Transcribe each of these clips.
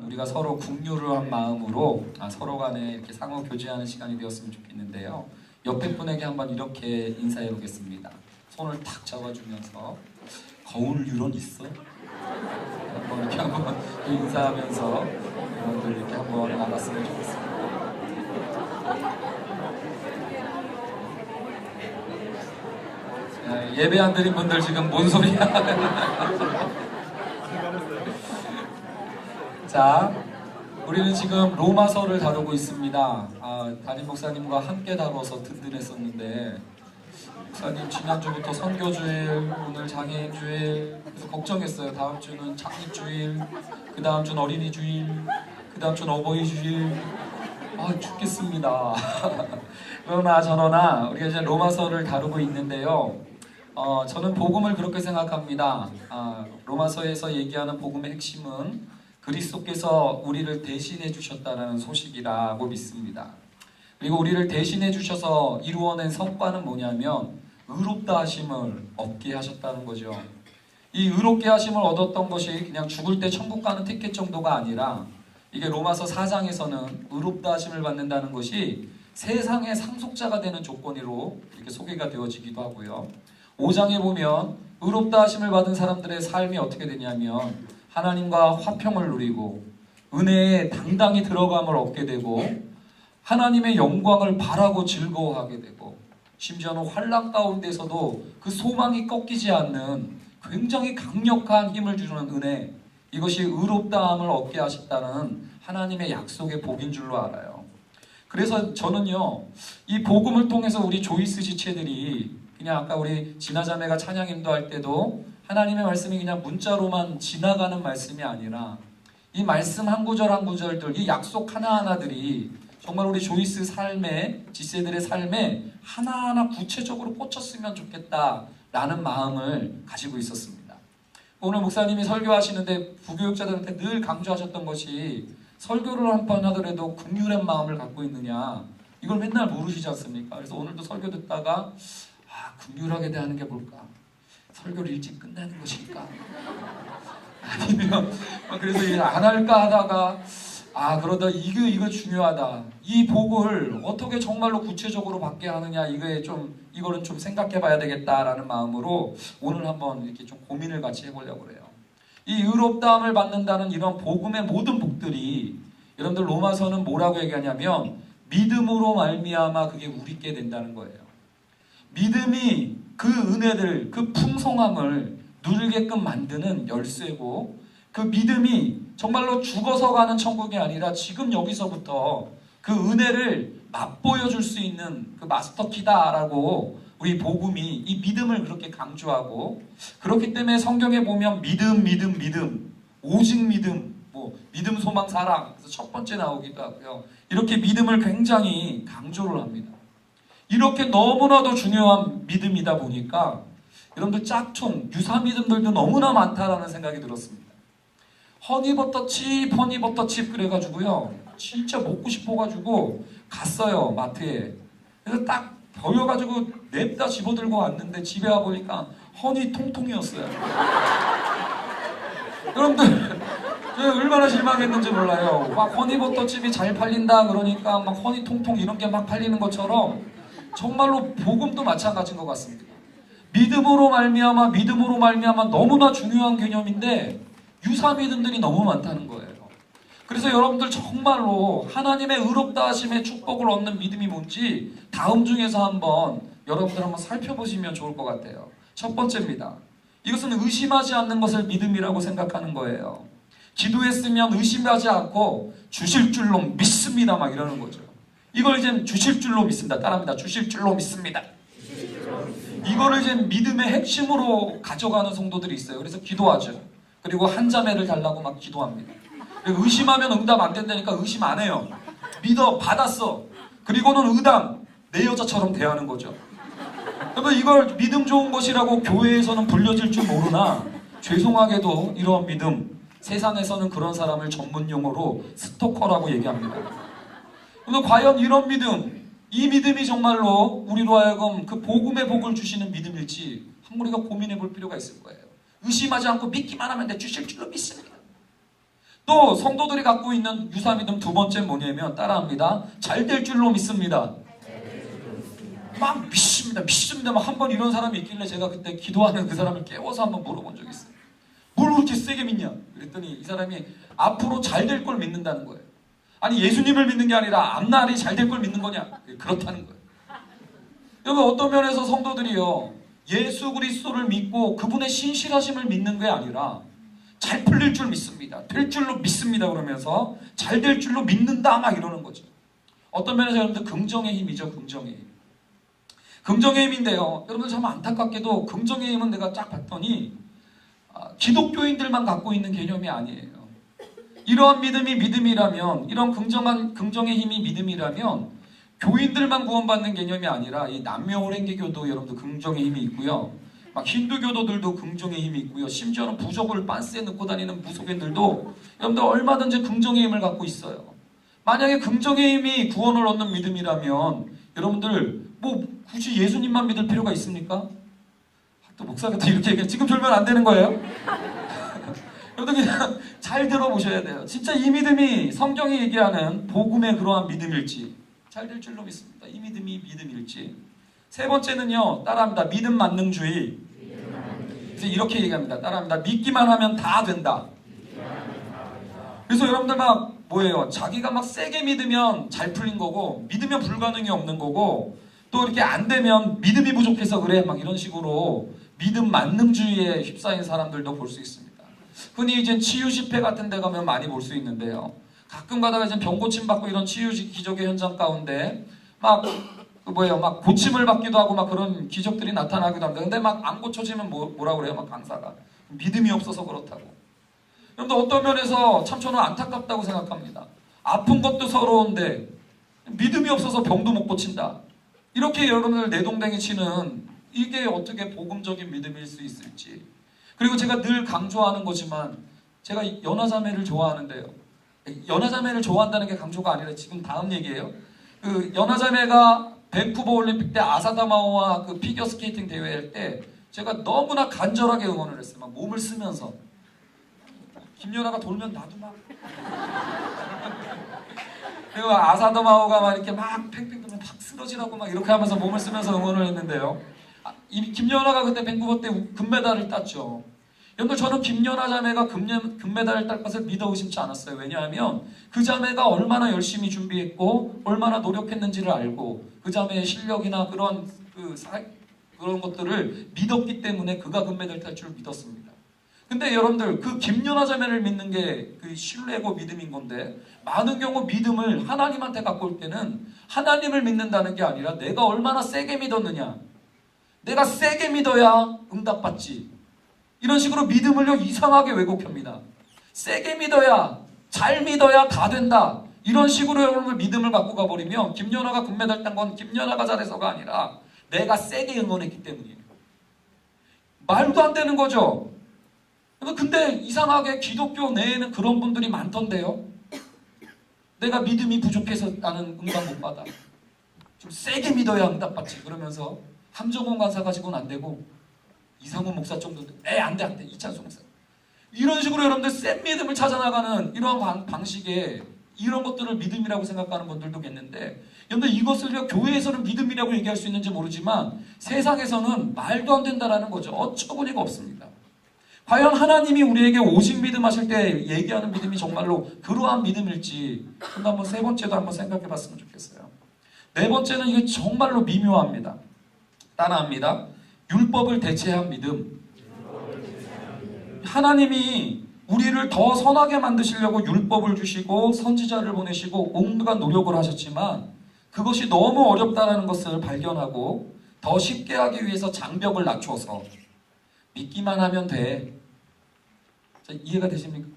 우리가 서로 국률한 마음으로 서로 간에 이렇게 상호 교제하는 시간이 되었으면 좋겠는데요. 옆에 분에게 한번 이렇게 인사해 보겠습니다. 손을 탁 잡아주면서 거울 유론 있어? 한번 이렇게 한번 인사하면서 여러분들 이렇게 한번 알았으면 좋겠습니다. 예배 안 드린 분들 지금 뭔 소리야? 자, 우리는 지금 로마서를 다루고 있습니다. 담임 목사님과 함께 다뤄서 든든했었는데 목사님 지난주부터 선교주일, 오늘 장애인주일, 그래서 걱정했어요. 다음 주는 창립주일, 그 다음 주는 어린이주일, 그 다음 주는 어버이주일. 죽겠습니다. 그러나 저러나 우리가 이제 로마서를 다루고 있는데요. 저는 복음을 그렇게 생각합니다. 로마서에서 얘기하는 복음의 핵심은 그리스도께서 우리를 대신해 주셨다는 소식이라고 믿습니다. 그리고 우리를 대신해 주셔서 이루어낸 성과는 뭐냐면 의롭다 하심을 얻게 하셨다는 거죠. 이 의롭게 하심을 얻었던 것이 그냥 죽을 때 천국 가는 티켓 정도가 아니라 이게 로마서 4장에서는 의롭다 하심을 받는다는 것이 세상의 상속자가 되는 조건으로 이렇게 소개가 되어지기도 하고요. 5장에 보면 의롭다 하심을 받은 사람들의 삶이 어떻게 되냐면 하나님과 화평을 누리고 은혜에 당당히 들어감을 얻게 되고 하나님의 영광을 바라고 즐거워하게 되고 심지어는 환난 가운데서도 그 소망이 꺾이지 않는 굉장히 강력한 힘을 주는 은혜, 이것이 의롭다함을 얻게 하셨다는 하나님의 약속의 복인 줄로 알아요. 그래서 저는요, 이 복음을 통해서 우리 조이스 지체들이 그냥 아까 우리 진아자매가 찬양 인도할 때도 하나님의 말씀이 그냥 문자로만 지나가는 말씀이 아니라 이 말씀 한 구절 한 구절들, 이 약속 하나하나들이 정말 우리 조이스 삶에, 지세들의 삶에 하나하나 구체적으로 꽂혔으면 좋겠다라는 마음을 가지고 있었습니다. 오늘 목사님이 설교하시는데 부교육자들한테 늘 강조하셨던 것이 설교를 한 번 하더라도 긍휼한 마음을 갖고 있느냐, 이걸 맨날 물으시지 않습니까? 그래서 오늘도 설교 듣다가 긍휼하게 대하는 게 뭘까? 설교를 일찍 끝내는 것일까? 아니면 그래서 안 할까 하다가 그러다 이거 중요하다. 이 복을 어떻게 정말로 구체적으로 받게 하느냐, 이거는 좀 생각해 봐야 되겠다라는 마음으로 오늘 한번 이렇게 좀 고민을 같이 해보려고 그래요. 이 의롭다함을 받는다는 이런 복음의 모든 복들이, 여러분들 로마서는 뭐라고 얘기하냐면 믿음으로 말미암아 그게 우리께 된다는 거예요. 믿음이 그 은혜들, 그 풍성함을 누리게끔 만드는 열쇠고, 그 믿음이 정말로 죽어서 가는 천국이 아니라 지금 여기서부터 그 은혜를 맛보여 줄 수 있는 그 마스터키다라고 우리 복음이 이 믿음을 그렇게 강조하고, 그렇기 때문에 성경에 보면 믿음, 오직 믿음, 믿음, 소망, 사랑, 그래서 첫 번째 나오기도 하고요. 이렇게 믿음을 굉장히 강조를 합니다. 이렇게 너무나도 중요한 믿음이다 보니까 여러분들 짝퉁, 유사 믿음들도 너무나 많다라는 생각이 들었습니다. 허니버터칩 그래가지고요, 진짜 먹고 싶어가지고 갔어요, 마트에. 그래서 딱 보여가지고 냅다 집어들고 왔는데 집에 와보니까 허니 통통이었어요. 여러분들 얼마나 실망했는지 몰라요. 막 허니버터칩이 잘 팔린다 그러니까 막 허니 통통 이런 게 막 팔리는 것처럼 정말로 복음도 마찬가지인 것 같습니다. 믿음으로 말미암아 너무나 중요한 개념인데 유사 믿음들이 너무 많다는 거예요. 그래서 여러분들 정말로 하나님의 의롭다 하심의 축복을 얻는 믿음이 뭔지 다음 중에서 여러분들 한번 살펴보시면 좋을 것 같아요. 첫 번째입니다. 이것은 의심하지 않는 것을 믿음이라고 생각하는 거예요. 기도했으면 의심하지 않고 주실 줄로 믿습니다 막 이러는 거죠. 이걸 이제 주실 줄로 믿습니다. 따라합니다. 주실 줄로 믿습니다. 이거를 이제 믿음의 핵심으로 가져가는 성도들이 있어요. 그래서 기도하죠. 그리고 한 자매를 달라고 막 기도합니다. 그리고 의심하면 응답 안 된다니까 의심 안 해요. 믿어, 받았어. 그리고는 의담, 내 여자처럼 대하는 거죠. 그러면 이걸 믿음 좋은 것이라고 교회에서는 불려질 줄 모르나 죄송하게도 이런 믿음, 세상에서는 그런 사람을 전문 용어로 스토커라고 얘기합니다. 그래서 과연 이런 믿음, 이 믿음이 정말로 우리로 하여금 그 복음의 복을 주시는 믿음일지 한번 우리가 고민해 볼 필요가 있을 거예요. 의심하지 않고 믿기만 하면 내 주실 줄로 믿습니다. 또 성도들이 갖고 있는 유사 믿음 두 번째 뭐냐면 따라합니다. 잘 될 줄로 믿습니다. 막 믿습니다. 막 한 번 이런 사람이 있길래 제가 그때 기도하는 그 사람을 깨워서 한번 물어본 적이 있어요. 뭘 그렇게 세게 믿냐? 그랬더니 이 사람이 앞으로 잘 될 걸 믿는다는 거예요. 아니 예수님을 믿는 게 아니라 앞날이 잘 될 걸 믿는 거냐? 그렇다는 거예요. 여러분 어떤 면에서 성도들이요 예수 그리스도를 믿고 그분의 신실하심을 믿는 게 아니라 잘 풀릴 줄 믿습니다. 될 줄로 믿습니다. 그러면서 잘 될 줄로 믿는다 막 이러는 거죠. 어떤 면에서 여러분들 긍정의 힘이죠. 긍정의 힘. 긍정의 힘인데요. 여러분들 참 안타깝게도 긍정의 힘은 내가 쫙 봤더니 기독교인들만 갖고 있는 개념이 아니에요. 이러한 믿음이 믿음이라면 이런 긍정의 힘이 믿음이라면 교인들만 구원받는 개념이 아니라 이 남녀호랭개교도 여러분들 긍정의 힘이 있고요. 막 힌두교도들도 긍정의 힘이 있고요. 심지어는 부적을 빤스에 넣고 다니는 무속인들도 여러분들 얼마든지 긍정의 힘을 갖고 있어요. 만약에 긍정의 힘이 구원을 얻는 믿음이라면 여러분들 뭐 굳이 예수님만 믿을 필요가 있습니까? 또 목사가 또 이렇게 얘기해. 지금 졸면 안 되는 거예요? 여러분들 그냥 잘 들어보셔야 돼요. 진짜 이 믿음이 성경이 얘기하는 복음의 그러한 믿음일지 잘 될 줄로 믿습니다. 이 믿음이 믿음일지. 세 번째는요. 따라합니다. 믿음 만능주의. 그래서 이렇게 얘기합니다. 따라합니다. 믿기만 하면 다 된다. 그래서 여러분들 막 뭐예요? 자기가 막 세게 믿으면 잘 풀린 거고 믿으면 불가능이 없는 거고 또 이렇게 안 되면 믿음이 부족해서 그래 막 이런 식으로 믿음 만능주의에 휩싸인 사람들도 볼 수 있습니다. 흔히 이제 치유 집회 같은 데 가면 많이 볼 수 있는데요. 가끔 가다가 이제 병 고침 받고 이런 치유 기적의 현장 가운데 막 막 고침을 받기도 하고 막 그런 기적들이 나타나기도 합니다. 근데 막 안 고쳐지면 뭐라고 그래요? 막 강사가 믿음이 없어서 그렇다고. 여러분들 어떤 면에서 참 저는 안타깝다고 생각합니다. 아픈 것도 서러운데 믿음이 없어서 병도 못 고친다. 이렇게 여러분을 내동댕이 치는 이게 어떻게 복음적인 믿음일 수 있을지. 그리고 제가 늘 강조하는 거지만 제가 연하자매를 좋아하는데요. 연하자매를 좋아한다는 게 강조가 아니라 지금 다음 얘기예요. 그 연하자매가 밴쿠버 올림픽 때 아사다마오와 그 피겨스케이팅 대회 할 때 제가 너무나 간절하게 응원을 했어요. 막 몸을 쓰면서 김연아가 돌면 나도 막 그리고 아사다마오가 막 이렇게 막 팽팽 돌면 막 쓰러지라고 막 이렇게 하면서 몸을 쓰면서 응원을 했는데요. 이 김연아가 그때 밴쿠버 때 금메달을 땄죠. 여러분 저는 김연아 자매가 금메달을 딸 것을 믿어 의심치 않았어요. 왜냐하면 그 자매가 얼마나 열심히 준비했고 얼마나 노력했는지를 알고 그 자매의 실력이나 그런 것들을 믿었기 때문에 그가 금메달 딸 줄 믿었습니다. 근데 여러분들 그 김연아 자매를 믿는 게 그 신뢰고 믿음인 건데 많은 경우 믿음을 하나님한테 갖고 올 때는 하나님을 믿는다는 게 아니라 내가 얼마나 세게 믿었느냐. 내가 세게 믿어야 응답받지. 이런 식으로 믿음을요 이상하게 왜곡합니다. 세게 믿어야 잘 믿어야 다 된다. 이런 식으로 여러분들 믿음을 갖고 가버리면 김연아가 금메달 딴 건 김연아가 잘해서가 아니라 내가 세게 응원했기 때문이에요. 말도 안 되는 거죠. 근데 이상하게 기독교 내에는 그런 분들이 많던데요. 내가 믿음이 부족해서 나는 응답 못 받아. 좀 세게 믿어야 응답받지. 그러면서 함정원 간사 가지고는 안 되고 이상훈 목사 정도도 안 돼. 이찬수 목사. 이런 식으로 여러분들 센 믿음을 찾아나가는 이러한 방식의 이런 것들을 믿음이라고 생각하는 분들도 있는데 여러분들 이것을 교회에서는 믿음이라고 얘기할 수 있는지 모르지만 세상에서는 말도 안 된다라는 거죠. 어처구니가 없습니다. 과연 하나님이 우리에게 오직 믿음 하실 때 얘기하는 믿음이 정말로 그러한 믿음일지 한번 세 번째도 한번 생각해 봤으면 좋겠어요. 네 번째는 이게 정말로 미묘합니다. 따라합니다. 율법을 대체한 믿음. 하나님이 우리를 더 선하게 만드시려고 율법을 주시고 선지자를 보내시고 온갖 노력을 하셨지만 그것이 너무 어렵다는 것을 발견하고 더 쉽게 하기 위해서 장벽을 낮춰서 믿기만 하면 돼. 자, 이해가 되십니까?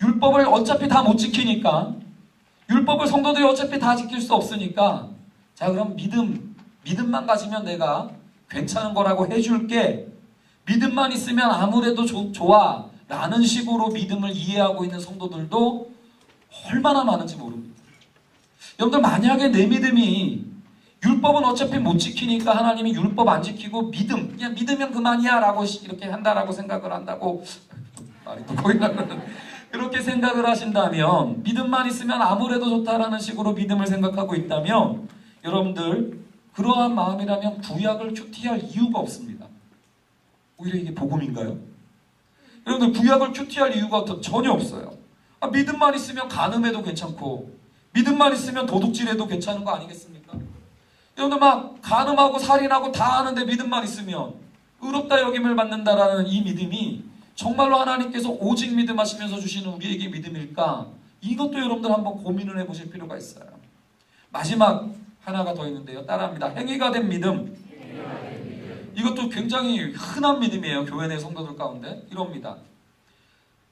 율법을 어차피 다 못 지키니까 율법을 성도들이 어차피 다 지킬 수 없으니까 자 그럼 믿음만 가지면 내가 괜찮은 거라고 해줄게. 믿음만 있으면 아무래도 좋아 라는 식으로 믿음을 이해하고 있는 성도들도 얼마나 많은지 모릅니다. 여러분들 만약에 내 믿음이 율법은 어차피 못 지키니까 하나님이 율법 안 지키고 그냥 믿으면 그만이야 라고 이렇게 한다라고 생각을 한다고 말이 또 보이려면 그렇게 생각을 하신다면, 믿음만 있으면 아무래도 좋다라는 식으로 믿음을 생각하고 있다면, 여러분들 그러한 마음이라면 구약을 큐티할 이유가 없습니다. 오히려 이게 복음인가요? 여러분들 구약을 큐티할 이유가 전혀 없어요. 믿음만 있으면 간음해도 괜찮고, 믿음만 있으면 도둑질해도 괜찮은 거 아니겠습니까? 여러분들 막 간음하고 살인하고 다 하는데 믿음만 있으면 의롭다 여김을 받는다라는 이 믿음이 정말로 하나님께서 오직 믿음하시면서 주시는 우리에게 믿음일까? 이것도 여러분들 한번 고민을 해보실 필요가 있어요. 마지막 하나가 더 있는데요. 따라합니다. 행위가 된 믿음. 이것도 굉장히 흔한 믿음이에요. 교회 내 성도들 가운데. 이럽니다.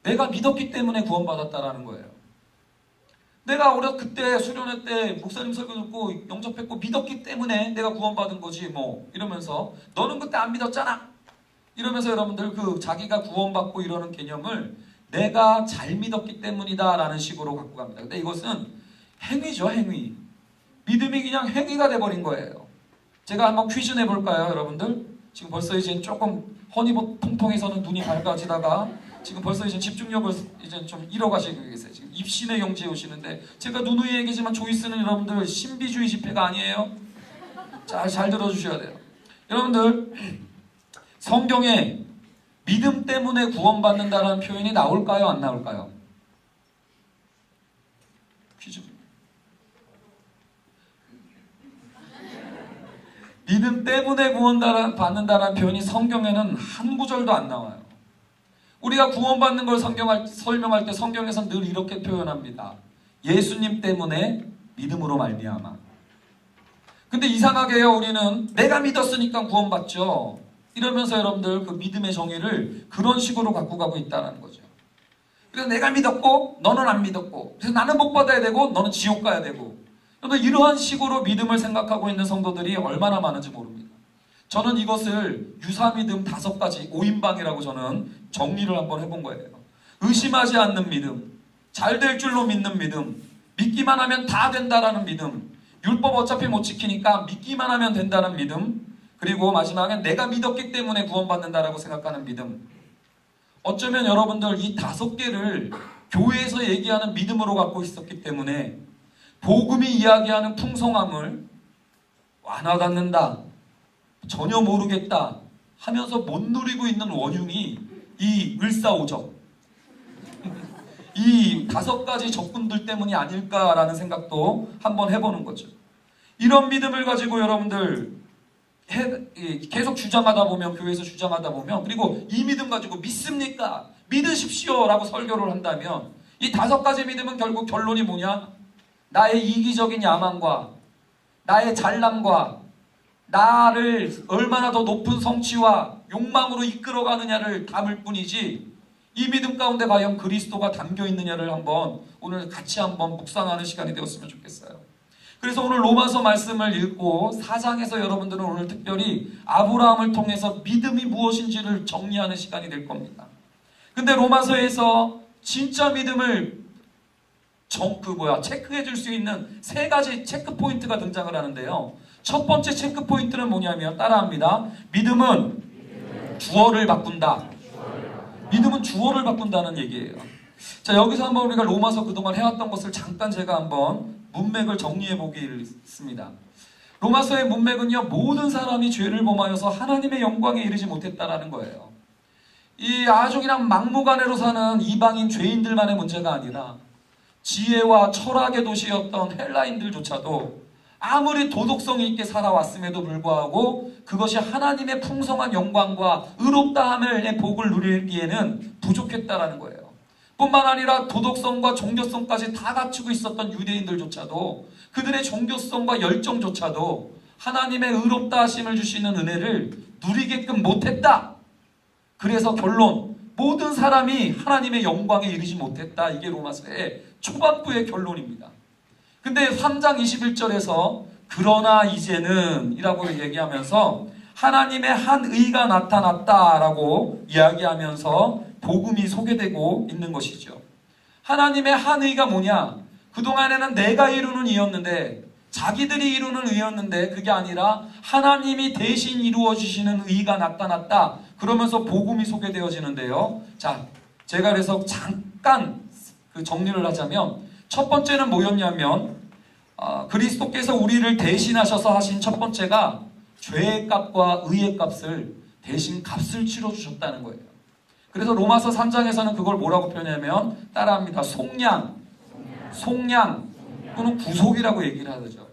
내가 믿었기 때문에 구원받았다라는 거예요. 내가 그때 수련회 때 목사님 설교 듣고 영접했고 믿었기 때문에 내가 구원받은 거지 뭐 이러면서 너는 그때 안 믿었잖아 이러면서 여러분들 자기가 구원받고 이러는 개념을 내가 잘 믿었기 때문이다 라는 식으로 갖고 갑니다. 근데 이것은 행위죠. 행위. 믿음이 그냥 행위가 돼버린 거예요. 제가 한번 퀴즈 내볼까요 여러분들? 지금 벌써 이제 조금 허니버 통통에서는 눈이 밝아지다가 지금 벌써 이제 집중력을 이제 좀 잃어가시고 계세요. 지금 입신의 영지에 오시는데 제가 누누이 얘기지만 조이스는 여러분들 신비주의 집회가 아니에요. 잘 들어주셔야 돼요. 여러분들 성경에 믿음 때문에 구원받는다라는 표현이 나올까요? 안 나올까요? 퀴즈. 믿음 때문에 구원받는다라는 표현이 성경에는 한 구절도 안 나와요. 우리가 구원받는 걸 설명할 때 성경에서는 늘 이렇게 표현합니다. 예수님 때문에 믿음으로 말미암아. 근데 이상하게요, 우리는 내가 믿었으니까 구원받죠. 이러면서 여러분들 그 믿음의 정의를 그런 식으로 갖고 가고 있다는 거죠. 그래서 내가 믿었고 너는 안 믿었고, 그래서 나는 복 받아야 되고 너는 지옥 가야 되고, 이러한 식으로 믿음을 생각하고 있는 성도들이 얼마나 많은지 모릅니다. 저는 이것을 유사믿음 5가지 5인방이라고 저는 정리를 한번 해본 거예요. 의심하지 않는 믿음, 잘 될 줄로 믿는 믿음, 믿기만 하면 다 된다라는 믿음, 율법 어차피 못 지키니까 믿기만 하면 된다는 믿음, 그리고 마지막엔 내가 믿었기 때문에 구원받는다라고 생각하는 믿음. 어쩌면 여러분들 이 5개를 교회에서 얘기하는 믿음으로 갖고 있었기 때문에 복음이 이야기하는 풍성함을 와닿는다, 전혀 모르겠다 하면서 못 누리고 있는 원흉이 이 을사오적, 이 5가지 적군들 때문이 아닐까라는 생각도 한번 해보는 거죠. 이런 믿음을 가지고 여러분들 계속 주장하다 보면, 교회에서 주장하다 보면, 그리고 이 믿음 가지고 믿습니까? 믿으십시오 라고 설교를 한다면 이 5가지 믿음은 결국 결론이 뭐냐? 나의 이기적인 야망과 나의 잘남과 나를 얼마나 더 높은 성취와 욕망으로 이끌어가느냐를 담을 뿐이지, 이 믿음 가운데 과연 그리스도가 담겨 있느냐를 한번 오늘 같이 한번 묵상하는 시간이 되었으면 좋겠어요. 그래서 오늘 로마서 말씀을 읽고 4장에서 여러분들은 오늘 특별히 아브라함을 통해서 믿음이 무엇인지를 정리하는 시간이 될 겁니다. 근데 로마서에서 진짜 믿음을 체크해 줄 수 있는 3가지 체크 포인트가 등장을 하는데요. 첫 번째 체크 포인트는 뭐냐면, 따라합니다. 믿음은 주어를 바꾼다. 믿음은 주어를 바꾼다는 얘기예요. 자, 여기서 한번 우리가 로마서 그동안 해왔던 것을 잠깐 제가 한번 문맥을 정리해 보겠습니다. 로마서의 문맥은요, 모든 사람이 죄를 범하여서 하나님의 영광에 이르지 못했다라는 거예요. 이 아주 그냥 막무가내로 사는 이방인 죄인들만의 문제가 아니라 지혜와 철학의 도시였던 헬라인들조차도 아무리 도덕성 있게 살아왔음에도 불구하고 그것이 하나님의 풍성한 영광과 의롭다함의 복을 누리기에는 부족했다라는 거예요. 뿐만 아니라 도덕성과 종교성까지 다 갖추고 있었던 유대인들조차도 그들의 종교성과 열정조차도 하나님의 의롭다 하심을 주시는 은혜를 누리게끔 못했다. 그래서 결론, 모든 사람이 하나님의 영광에 이르지 못했다. 이게 로마서의 초반부의 결론입니다. 근데 3장 21절에서 그러나 이제는 이라고 얘기하면서 하나님의 한 의가 나타났다라고 이야기하면서 복음이 소개되고 있는 것이죠. 하나님의 한 의가 뭐냐? 그동안에는 내가 이루는 의였는데, 자기들이 이루는 의였는데, 그게 아니라 하나님이 대신 이루어 주시는 의가 나타났다. 그러면서 복음이 소개되어지는데요. 자, 제가 그래서 잠깐 그 정리를 하자면 첫 번째는 뭐였냐면 그리스도께서 우리를 대신하셔서 하신 첫 번째가 죄의 값과 의의 값을 대신 값을 치러주셨다는 거예요. 그래서 로마서 3장에서는 그걸 뭐라고 표현하냐면 따라합니다. 속량 또는 구속이라고 얘기를 하죠.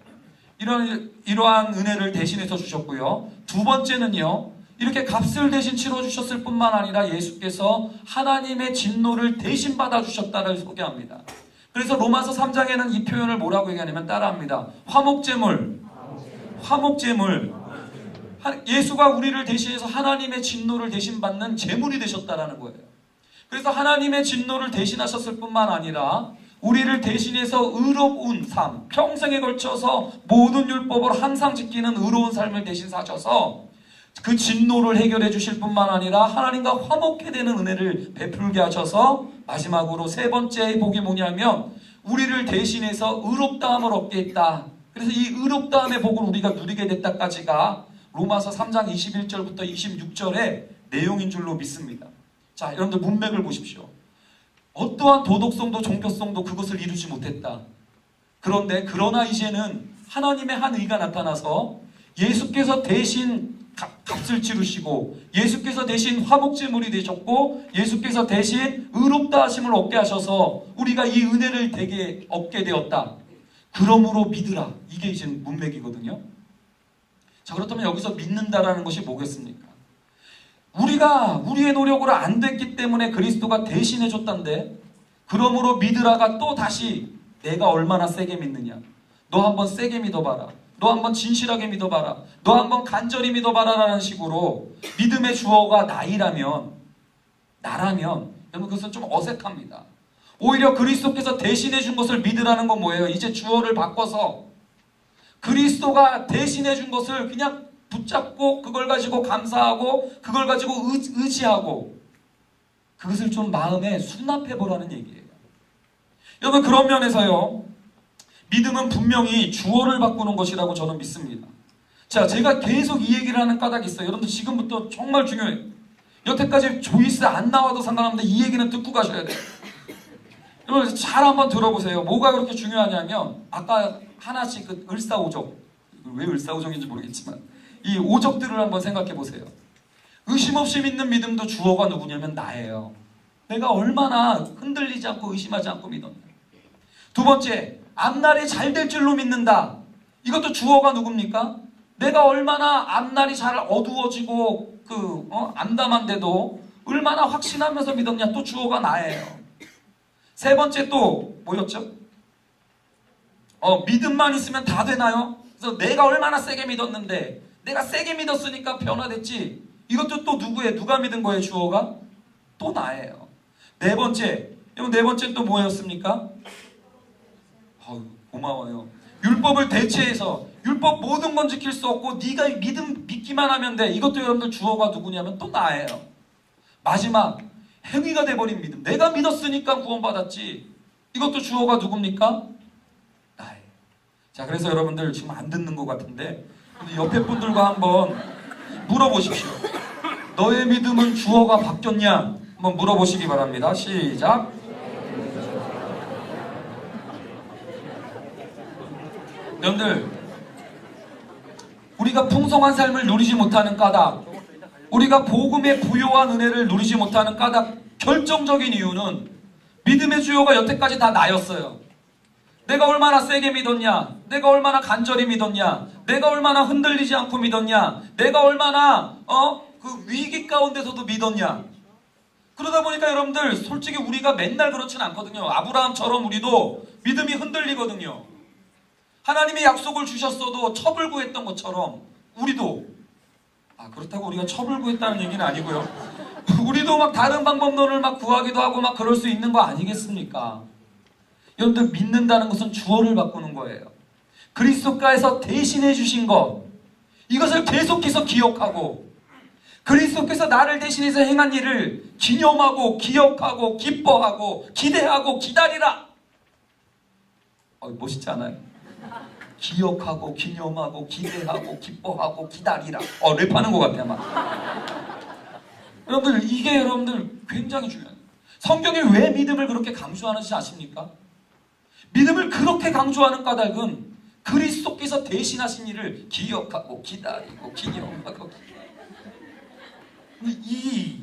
이러한 은혜를 대신해서 주셨고요. 두 번째는요. 이렇게 값을 대신 치러주셨을 뿐만 아니라 예수께서 하나님의 진노를 대신 받아주셨다를 소개합니다. 그래서 로마서 3장에는 이 표현을 뭐라고 얘기하냐면 따라합니다. 화목제물. 예수가 우리를 대신해서 하나님의 진노를 대신 받는 제물이 되셨다라는 거예요. 그래서 하나님의 진노를 대신하셨을 뿐만 아니라 우리를 대신해서 의로운 삶, 평생에 걸쳐서 모든 율법을 항상 지키는 의로운 삶을 대신 사셔서 그 진노를 해결해 주실 뿐만 아니라 하나님과 화목해 되는 은혜를 베풀게 하셔서 마지막으로 세 번째 복이 뭐냐면 우리를 대신해서 의롭다함을 얻게 했다. 그래서 이 의롭다함의 복을 우리가 누리게 됐다까지가 로마서 3장 21절부터 26절의 내용인 줄로 믿습니다. 자, 여러분들 문맥을 보십시오. 어떠한 도덕성도 종교성도 그것을 이루지 못했다. 그러나 이제는 하나님의 한 의가 나타나서 예수께서 대신 값을 치르시고 예수께서 대신 화목제물이 되셨고 예수께서 대신 의롭다 하심을 얻게 하셔서 우리가 이 은혜를 되게 얻게 되었다. 그러므로 믿으라. 이게 이제 문맥이거든요. 자, 그렇다면 여기서 믿는다라는 것이 뭐겠습니까? 우리가 우리의 노력으로 안 됐기 때문에 그리스도가 대신해 줬단데 그러므로 믿으라가 또 다시 내가 얼마나 세게 믿느냐. 너 한번 세게 믿어봐라. 너 한번 진실하게 믿어봐라. 너 한번 간절히 믿어봐라 라는 식으로 믿음의 주어가 나라면 여러분 그것은 좀 어색합니다. 오히려 그리스도께서 대신해 준 것을 믿으라는 건 뭐예요? 이제 주어를 바꿔서 그리스도가 대신해 준 것을 그냥 붙잡고 그걸 가지고 감사하고 그걸 가지고 의지하고 그것을 좀 마음에 수납해 보라는 얘기예요. 여러분 그런 면에서요. 믿음은 분명히 주어를 바꾸는 것이라고 저는 믿습니다. 자, 제가 계속 이 얘기를 하는 까닭이 있어요. 여러분들 지금부터 정말 중요해요. 여태까지 조이스 안 나와도 상관없는데 이 얘기는 듣고 가셔야 돼요. 여러분 잘 한번 들어보세요. 뭐가 그렇게 중요하냐면 아까 하나씩 그 을사오적, 왜 을사오적인지 모르겠지만 이 오적들을 한번 생각해 보세요. 의심 없이 믿는 믿음도 주어가 누구냐면 나예요. 내가 얼마나 흔들리지 않고 의심하지 않고 믿었냐. 두 번째, 앞날이 잘 될 줄로 믿는다. 이것도 주어가 누굽니까? 내가 얼마나 앞날이 잘 어두워지고 암담한데도 얼마나 확신하면서 믿었냐. 또 주어가 나예요. 세 번째 또 뭐였죠? 믿음만 있으면 다 되나요? 그래서 내가 얼마나 세게 믿었는데 내가 세게 믿었으니까 변화됐지. 이것도 또 누구예요? 누가 믿은 거예요? 주어가? 또 나예요. 네 번째 또 뭐였습니까? 고마워요. 율법을 대체해서 율법 모든 건 지킬 수 없고 네가 믿기만 하면 돼. 이것도 여러분들 주어가 누구냐면 또 나예요. 마지막 행위가 돼버린 믿음. 내가 믿었으니까 구원받았지. 이것도 주어가 누굽니까? 나예요. 자, 그래서 여러분들 지금 안 듣는 것 같은데 옆에 분들과 한번 물어보십시오. 너의 믿음은 주어가 바뀌었냐? 한번 물어보시기 바랍니다. 시작. 여러분들 우리가 풍성한 삶을 누리지 못하는 까닭, 우리가 복음의 부요한 은혜를 누리지 못하는 까닭 결정적인 이유는 믿음의 주요가 여태까지 다 나였어요. 내가 얼마나 세게 믿었냐, 내가 얼마나 간절히 믿었냐, 내가 얼마나 흔들리지 않고 믿었냐, 내가 얼마나 그 위기 가운데서도 믿었냐. 그러다 보니까 여러분들 솔직히 우리가 맨날 그렇진 않거든요. 아브라함처럼 우리도 믿음이 흔들리거든요. 하나님의 약속을 주셨어도 첩을 구했던 것처럼 우리도 그렇다고 우리가 첩을 구했다는 얘기는 아니고요. 우리도 막 다른 방법론을 막 구하기도 하고 막 그럴 수 있는 거 아니겠습니까? 여러분들 믿는다는 것은 주어를 바꾸는 거예요. 그리스도께서 대신해 주신 것, 이것을 계속해서 기억하고 그리스도께서 나를 대신해서 행한 일을 기념하고 기억하고 기뻐하고 기대하고 기다리라. 멋있지 않아요? 기억하고 기념하고 기대하고 기뻐하고 기다리라. 랩하는 것 같아요 막. 여러분들 이게 여러분들 굉장히 중요해요. 성경이 왜 믿음을 그렇게 강조하는지 아십니까? 믿음을 그렇게 강조하는 까닭은 그리스도께서 대신하신 일을 기억하고 기다리고 기념하고 이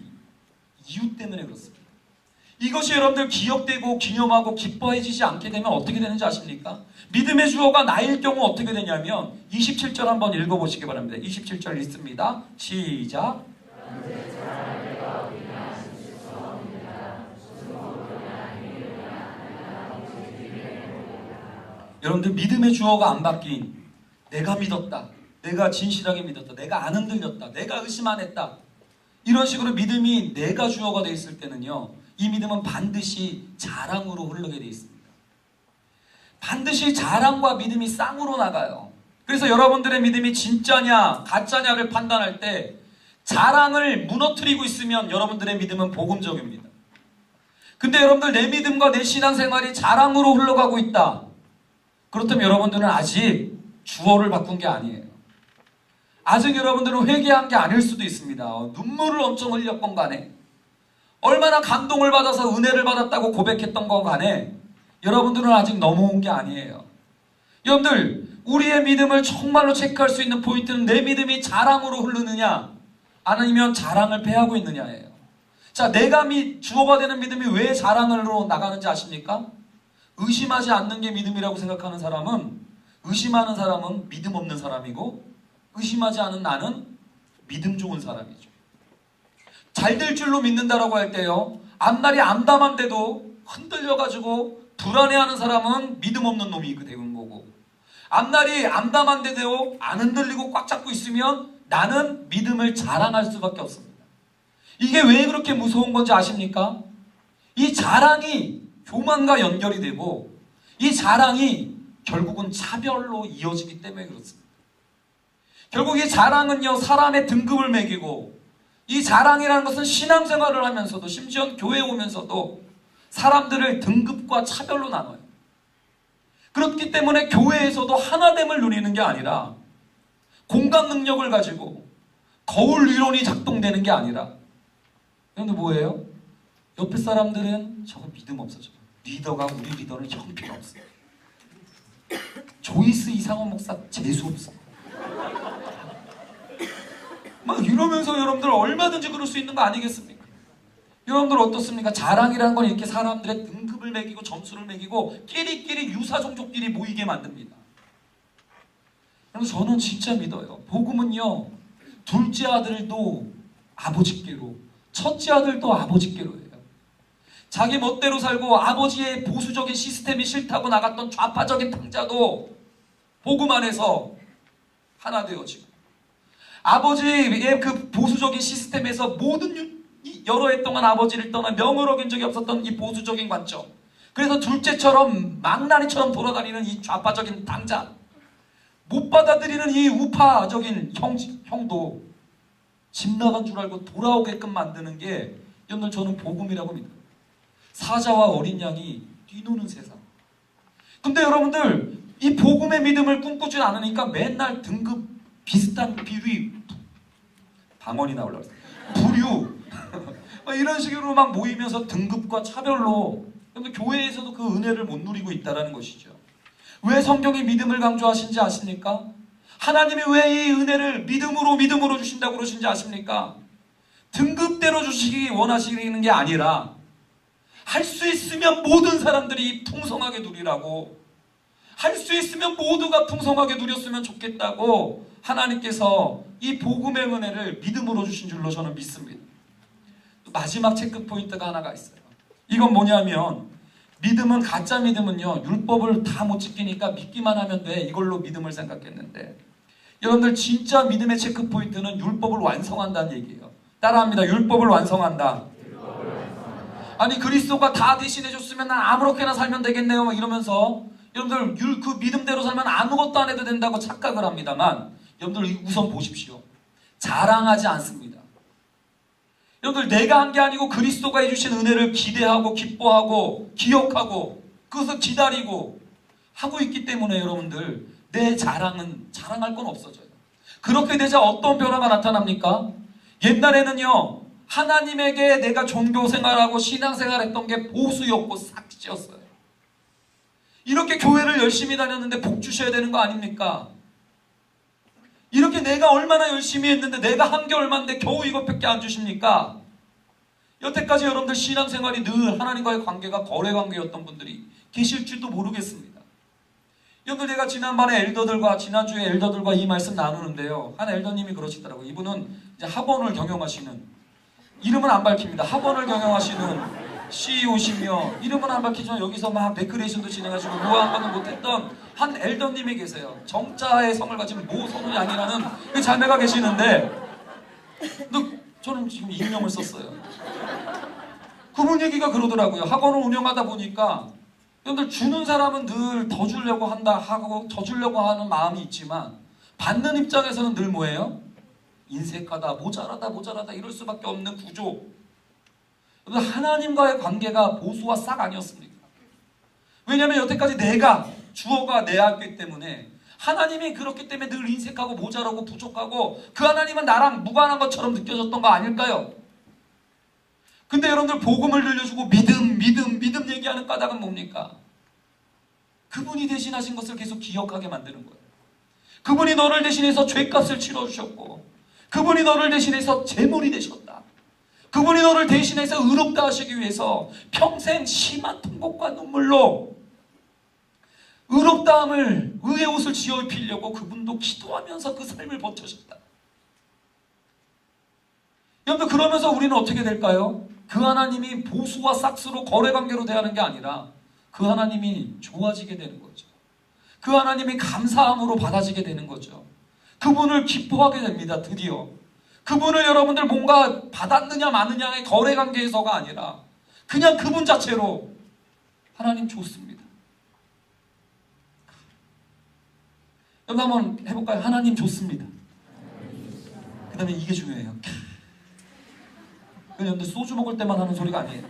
이유 때문에 그렇습니다. 이것이 여러분들 기억되고 기념하고 기뻐해지지 않게 되면 어떻게 되는지 아십니까? 믿음의 주어가 나일 경우 어떻게 되냐면 27절 한번 읽어보시기 바랍니다. 27절 읽습니다. 시작. 여러분들 믿음의 주어가 안 바뀐 내가 믿었다, 내가 진실하게 믿었다, 내가 안 흔들렸다, 내가 의심 안 했다, 이런 식으로 믿음이 내가 주어가 되어 있을 때는요, 이 믿음은 반드시 자랑으로 흐르게 되어 있습니다. 반드시 자랑과 믿음이 쌍으로 나가요. 그래서 여러분들의 믿음이 진짜냐 가짜냐를 판단할 때 자랑을 무너뜨리고 있으면 여러분들의 믿음은 복음적입니다. 근데 여러분들 내 믿음과 내 신앙생활이 자랑으로 흘러가고 있다, 그렇다면 여러분들은 아직 주어를 바꾼 게 아니에요. 아직 여러분들은 회개한 게 아닐 수도 있습니다. 눈물을 엄청 흘렸건 간에, 얼마나 감동을 받아서 은혜를 받았다고 고백했던 건 간에 여러분들은 아직 넘어온 게 아니에요. 여러분들, 우리의 믿음을 정말로 체크할 수 있는 포인트는 내 믿음이 자랑으로 흐르느냐 아니면 자랑을 패하고 있느냐예요. 자, 내가 주어가 되는 믿음이 왜 자랑으로 나가는지 아십니까? 의심하지 않는 게 믿음이라고 생각하는 사람은, 의심하는 사람은 믿음 없는 사람이고, 의심하지 않은 나는 믿음 좋은 사람이죠. 잘 될 줄로 믿는다라고 할 때요, 앞날이 암담한데도 흔들려가지고 불안해하는 사람은 믿음 없는 놈이 되는 거고, 앞날이 암담한데도 안 흔들리고 꽉 잡고 있으면 나는 믿음을 자랑할 수밖에 없습니다. 이게 왜 그렇게 무서운 건지 아십니까? 이 자랑이 교만과 연결이 되고, 이 자랑이 결국은 차별로 이어지기 때문에 그렇습니다. 결국 이 자랑은요, 사람의 등급을 매기고, 이 자랑이라는 것은 신앙생활을 하면서도, 심지어 교회에 오면서도 사람들을 등급과 차별로 나눠요. 그렇기 때문에 교회에서도 하나됨을 누리는 게 아니라, 공감 능력을 가지고 거울 이론이 작동되는 게 아니라, 여러분들 뭐예요? 옆에 사람들은 저거 믿음 없어져, 리더가 우리 리더는 형편 없어, 조이스 이상원 목사 재수 없어, 막 이러면서 여러분들 얼마든지 그럴 수 있는 거 아니겠습니까? 여러분들 어떻습니까? 자랑이라는 건 이렇게 사람들의 등급을 매기고 점수를 매기고 끼리끼리 유사종족끼리 모이게 만듭니다. 그래서 저는 진짜 믿어요. 복음은요, 둘째 아들도 아버지께로, 첫째 아들도 아버지께로 해요. 자기 멋대로 살고 아버지의 보수적인 시스템이 싫다고 나갔던 좌파적인 탕자도 복음 안에서 하나 되어지고, 아버지의 그 보수적인 시스템에서 모든 여러 해 동안 아버지를 떠나 명을 어긴 적이 없었던 이 보수적인 관점, 그래서 둘째처럼 망나니처럼 돌아다니는 이 좌파적인 탕자, 못 받아들이는 이 우파적인 형도 집 나간 줄 알고 돌아오게끔 만드는 게, 여러분들, 저는 복음이라고 믿어요. 사자와 어린 양이 뛰노는 세상. 근데 여러분들, 이 복음의 믿음을 꿈꾸지 않으니까 맨날 등급 비슷한 비리, 방언이 나오려고 했어요. 부류 이런 식으로 막 모이면서 등급과 차별로, 여러분, 교회에서도 그 은혜를 못 누리고 있다는 것이죠. 왜 성경이 믿음을 강조하신지 아십니까? 하나님이 왜 이 은혜를 믿음으로 주신다고 그러신지 아십니까? 등급대로 주시기 원하시는 게 아니라, 할 수 있으면 모든 사람들이 풍성하게 누리라고, 할 수 있으면 모두가 풍성하게 누렸으면 좋겠다고 하나님께서 이 복음의 은혜를 믿음으로 주신 줄로 저는 믿습니다. 또 마지막 체크 포인트가 하나가 있어요. 이건 뭐냐면, 믿음은, 가짜 믿음은요, 율법을 다 못 지키니까 믿기만 하면 돼, 이걸로 믿음을 생각했는데, 여러분들, 진짜 믿음의 체크 포인트는 율법을 완성한다는 얘기예요. 따라합니다. 율법을 완성한다. 아니, 그리스도가 다 대신해 줬으면 난 아무렇게나 살면 되겠네요 이러면서, 여러분들, 그 믿음대로 살면 아무것도 안 해도 된다고 착각을 합니다만, 여러분들 우선 보십시오. 자랑하지 않습니다. 여러분들, 내가 한 게 아니고 그리스도가 해주신 은혜를 기대하고 기뻐하고 기억하고 그것을 기다리고 하고 있기 때문에, 여러분들, 내 자랑은 자랑할 건 없어져요. 그렇게 되자 어떤 변화가 나타납니까? 옛날에는요, 하나님에게 내가 종교생활하고 신앙생활했던 게 보수였고 삭시였어요. 이렇게 교회를 열심히 다녔는데 복 주셔야 되는 거 아닙니까? 이렇게 내가 얼마나 열심히 했는데 내가 한 게 얼마인데 겨우 이것밖에 안 주십니까? 여태까지 여러분들 신앙생활이 늘 하나님과의 관계가 거래관계였던 분들이 계실지도 모르겠습니다. 여러분들 제가 지난주에 엘더들과 이 말씀 나누는데요. 한 엘더님이 그러시더라고요. 이분은 이제 학원을 경영하시는, 이름은 안 밝힙니다. 학원을 경영하시는 CEO시며 이름은 안 밝히지만 여기서 막 데크레이션도 진행하시고 무한반을 못했던 한 엘더님이 계세요. 정자의 성을 가진 모선우양이라는 그 자매가 계시는데 저는 지금 익명을 썼어요. 그분 얘기가 그러더라고요. 학원을 운영하다 보니까 여러분들 주는 사람은 늘 더 주려고 한다 하고 더 주려고 하는 마음이 있지만 받는 입장에서는 늘 뭐예요? 인색하다, 모자라다 이럴 수밖에 없는 구조. 여러분 하나님과의 관계가 보수와 싹 아니었습니까? 왜냐하면 여태까지 내가 주어가 내였기 때문에 하나님이 그렇기 때문에 늘 인색하고 모자라고 부족하고 그 하나님은 나랑 무관한 것처럼 느껴졌던 거 아닐까요? 근데 여러분들 복음을 들려주고 믿음 얘기하는 까닭은 뭡니까? 그분이 대신하신 것을 계속 기억하게 만드는 거예요. 그분이 너를 대신해서 죄값을 치러주셨고 그분이 너를 대신해서 제물이 되셨다. 그분이 너를 대신해서 의롭다 하시기 위해서 평생 심한 통곡과 눈물로 의롭다함을 의의 옷을 지어 입히려고 그분도 기도하면서 그 삶을 버텨셨다. 여러분 그러면서 우리는 어떻게 될까요? 그 하나님이 보수와 싹스로 거래관계로 대하는 게 아니라 그 하나님이 좋아지게 되는 거죠. 그 하나님이 감사함으로 받아지게 되는 거죠. 그분을 기뻐하게 됩니다. 드디어 그분을 여러분들 뭔가 받았느냐 마느냐의 거래관계에서가 아니라 그냥 그분 자체로 하나님 좋습니다. 여러분 한번 해볼까요? 하나님 좋습니다. 그 다음에 이게 중요해요. 여러분들 소주 먹을 때만 하는 소리가 아니에요.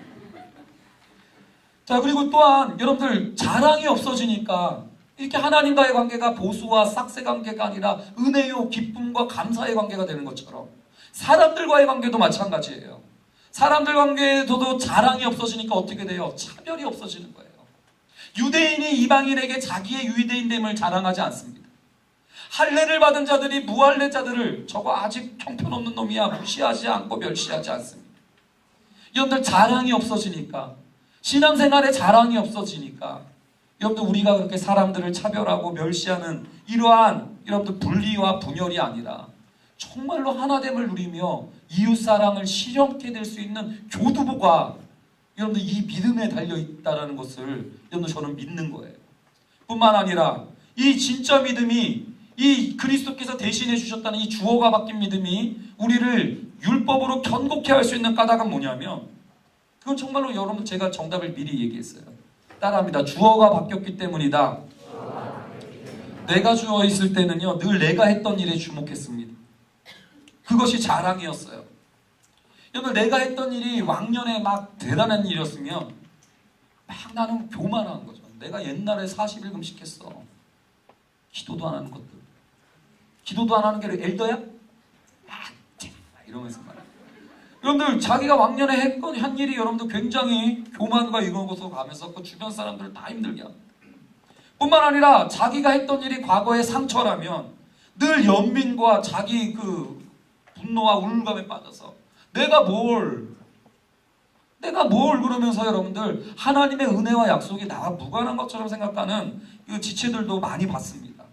자, 그리고 또한 여러분들 자랑이 없어지니까 이렇게 하나님과의 관계가 보수와 싹새 관계가 아니라 은혜요 기쁨과 감사의 관계가 되는 것처럼 사람들과의 관계도 마찬가지예요. 사람들 관계에서도 자랑이 없어지니까 어떻게 돼요? 차별이 없어지는 거예요. 유대인이 이방인에게 자기의 유대인됨을 자랑하지 않습니다. 할례를 받은 자들이 무할례자들을 저거 아직 형편없는 놈이야 무시하지 않고 멸시하지 않습니다. 여러분들 자랑이 없어지니까 신앙생활에 자랑이 없어지니까 여러분들 우리가 그렇게 사람들을 차별하고 멸시하는 이러한 여러분들 분리와 분열이 아니라 정말로 하나됨을 누리며 이웃사랑을 실현케 될 수 있는 교두보가 여러분들 이 믿음에 달려있다는 것을 여러분들 저는 믿는 거예요. 뿐만 아니라 이 진짜 믿음이 이 그리스도께서 대신해 주셨다는 이 주어가 바뀐 믿음이 우리를 율법으로 견고케 할 수 있는 까닭은 뭐냐면 그건 정말로 여러분 제가 정답을 미리 얘기했어요. 따라합니다. 주어가 바뀌었기 때문이다. 내가 주어 있을 때는요 늘 내가 했던 일에 주목했습니다. 그것이 자랑이었어요. 여러분 내가 했던 일이 왕년에 막 대단한 일이었으면 막 나는 교만한 거죠. 내가 옛날에 40일금씩 했어. 기도도 안 하는 것들. 기도도 안 하는 게 엘더야? 이러면서 말이야. 여러분들 자기가 왕년에 한 일이 여러분들 굉장히 교만과 이런 것으로 가면서 그 주변 사람들을 다 힘들게 합니다. 뿐만 아니라 자기가 했던 일이 과거의 상처라면 늘 연민과 자기 그 분노와 우울감에 빠져서 내가 뭘 그러면서 여러분들 하나님의 은혜와 약속이 나와 무관한 것처럼 생각하는 그 지체들도 많이 봤습니다.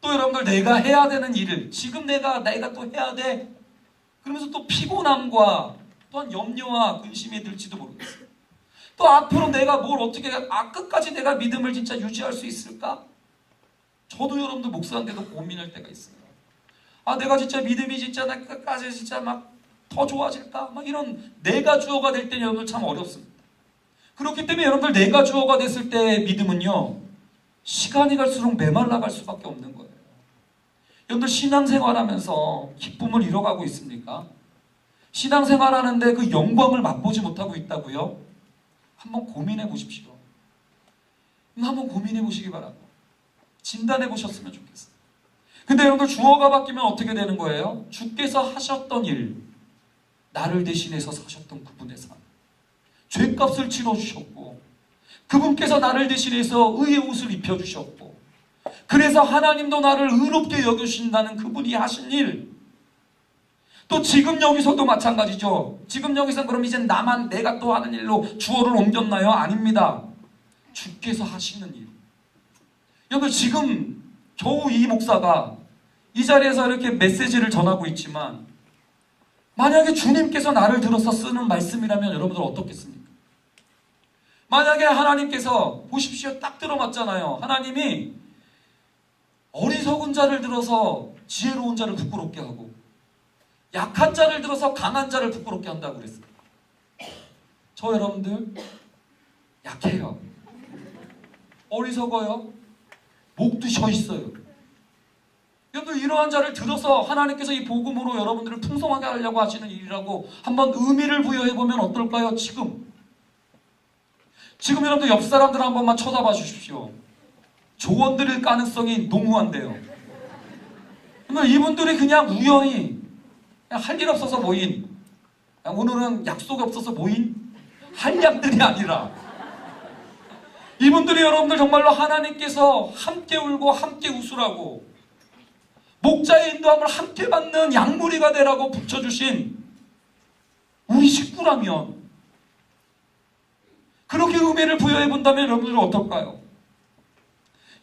또 여러분들 내가 해야 되는 일을 지금 내가 또 해야 돼 그러면서 또 피곤함과 또한 염려와 근심이 들지도 모르겠어요. 또 앞으로 내가 뭘 어떻게 끝까지 내가 믿음을 진짜 유지할 수 있을까? 저도 여러분들 목사한테도 고민할 때가 있어요. 내가 진짜 믿음이 진짜 나 끝까지 진짜 막 더 좋아질까? 막 이런 내가 주어가 될 때는 여러분들 참 어렵습니다. 그렇기 때문에 여러분들 내가 주어가 됐을 때 믿음은요 시간이 갈수록 메말라갈 수밖에 없는 거예요. 여러분들 신앙생활하면서 기쁨을 잃어가고 있습니까? 신앙생활하는데 그 영광을 맛보지 못하고 있다고요? 한번 고민해 보십시오. 한번 고민해 보시기 바랍니다. 진단해 보셨으면 좋겠어요. 근데 여러분들 주어가 바뀌면 어떻게 되는 거예요? 주께서 하셨던 일, 나를 대신해서 사셨던 그분의 삶, 죄값을 치러주셨고 그분께서 나를 대신해서 의의 옷을 입혀주셨고 그래서 하나님도 나를 의롭게 여겨주신다는 그분이 하신 일, 또 지금 여기서도 마찬가지죠. 지금 여기서 그럼 이제 내가 또 하는 일로 주어를 옮겼나요? 아닙니다. 주께서 하시는 일. 여러분 지금 겨우 이 목사가 이 자리에서 이렇게 메시지를 전하고 있지만 만약에 주님께서 나를 들어서 쓰는 말씀이라면 여러분들 어떻겠습니까? 만약에 하나님께서 보십시오. 딱 들어맞잖아요. 하나님이 어리석은 자를 들어서 지혜로운 자를 부끄럽게 하고 약한 자를 들어서 강한 자를 부끄럽게 한다고 그랬어요. 저 여러분들 약해요. 어리석어요. 목도 셔 있어요. 여러분들 이러한 자를 들어서 하나님께서 이 복음으로 여러분들을 풍성하게 하려고 하시는 일이라고 한번 의미를 부여해보면 어떨까요? 지금 여러분들 옆 사람들 한 번만 쳐다봐 주십시오. 조언 드릴 가능성이 농후한데요. 이분들이 그냥 우연히 할 일 없어서 모인, 오늘은 약속이 없어서 모인 한량들이 아니라 이분들이 여러분들 정말로 하나님께서 함께 울고 함께 웃으라고 목자의 인도함을 함께 받는 양무리가 되라고 붙여주신 우리 식구라면, 그렇게 의미를 부여해 본다면 여러분들은 어떨까요?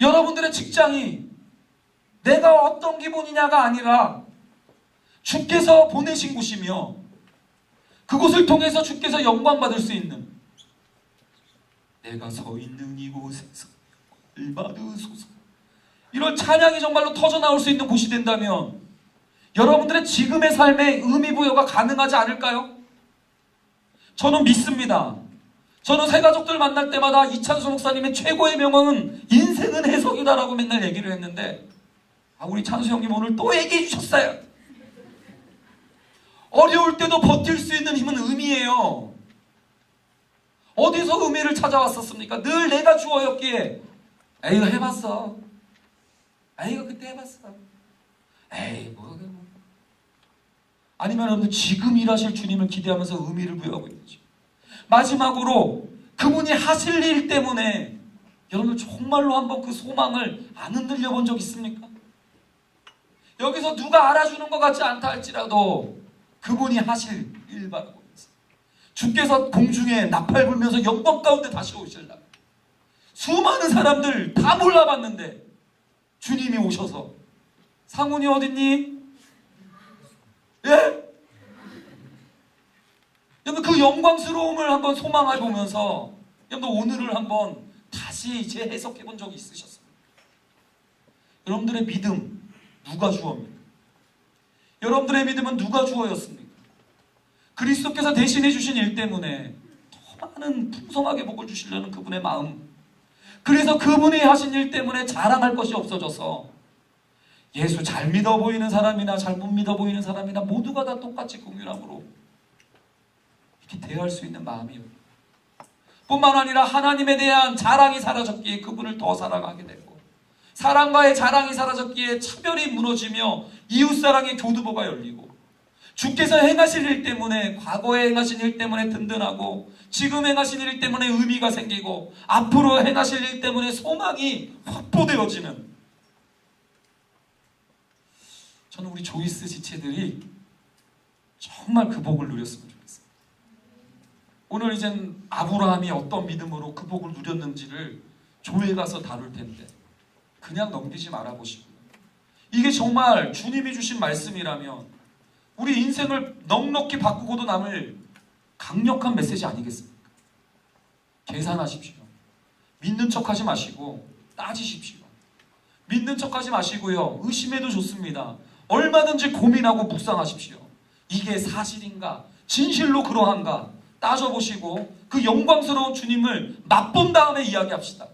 여러분들의 직장이 내가 어떤 기분이냐가 아니라 주께서 보내신 곳이며 그곳을 통해서 주께서 영광 받을 수 있는, 내가 서 있는 이곳에서 영광을 받으소서, 이런 찬양이 정말로 터져 나올 수 있는 곳이 된다면 여러분들의 지금의 삶에 의미 부여가 가능하지 않을까요? 저는 믿습니다. 저는 새가족들 만날 때마다 이찬수 목사님의 최고의 명언은 인생은 해석이다라고 맨날 얘기를 했는데, 우리 찬수 형님 오늘 또 얘기해 주셨어요. 어려울 때도 버틸 수 있는 힘은 의미예요. 어디서 의미를 찾아왔었습니까? 늘 내가 주어였기에 에이 해봤어. 에이 이거 그때 해봤어. 에이 뭐. 아니면 여러분 지금 일하실 주님을 기대하면서 의미를 부여하고 있는지. 마지막으로 그분이 하실 일 때문에 여러분 정말로 한번 그 소망을 안 흔들려 본 적 있습니까? 여기서 누가 알아주는 것 같지 않다 할지라도 그분이 하실 일 바라고 있어요. 주께서 공중에 나팔 불면서 영광 가운데 다시 오실라. 수많은 사람들 다 몰라봤는데 주님이 오셔서 상훈이 어딨니? 예? 여러분 그 영광스러움을 한번 소망해 보면서 여러분 오늘을 한번 다시 재해석해 본 적이 있으셨습니까? 여러분들의 믿음 누가 주어입니까? 여러분들의 믿음은 누가 주어였습니까? 그리스도께서 대신해 주신 일 때문에 더 많은 풍성하게 복을 주시려는 그분의 마음, 그래서 그분이 하신 일 때문에 자랑할 것이 없어져서 예수 잘 믿어 보이는 사람이나 잘 못 믿어 보이는 사람이나 모두가 다 똑같이 긍휼함으로 이렇게 대할 수 있는 마음이요. 뿐만 아니라 하나님에 대한 자랑이 사라졌기에 그분을 더 사랑하게 되고, 사랑과의 자랑이 사라졌기에 차별이 무너지며 이웃사랑의 교두보가 열리고, 주께서 행하실 일 때문에, 과거에 행하신 일 때문에 든든하고, 지금 행하신 일 때문에 의미가 생기고, 앞으로 행하실 일 때문에 소망이 확보되어지는, 저는 우리 조이스 지체들이 정말 그 복을 누렸으면 좋겠어요. 오늘 이젠 아브라함이 어떤 믿음으로 그 복을 누렸는지를 교회 가서 다룰 텐데 그냥 넘기지 말아보시고요. 이게 정말 주님이 주신 말씀이라면 우리 인생을 넉넉히 바꾸고도 남을 강력한 메시지 아니겠습니까? 계산하십시오. 믿는 척하지 마시고 따지십시오. 믿는 척하지 마시고요. 의심해도 좋습니다. 얼마든지 고민하고 묵상하십시오. 이게 사실인가? 진실로 그러한가? 따져보시고 그 영광스러운 주님을 맛본 다음에 이야기합시다.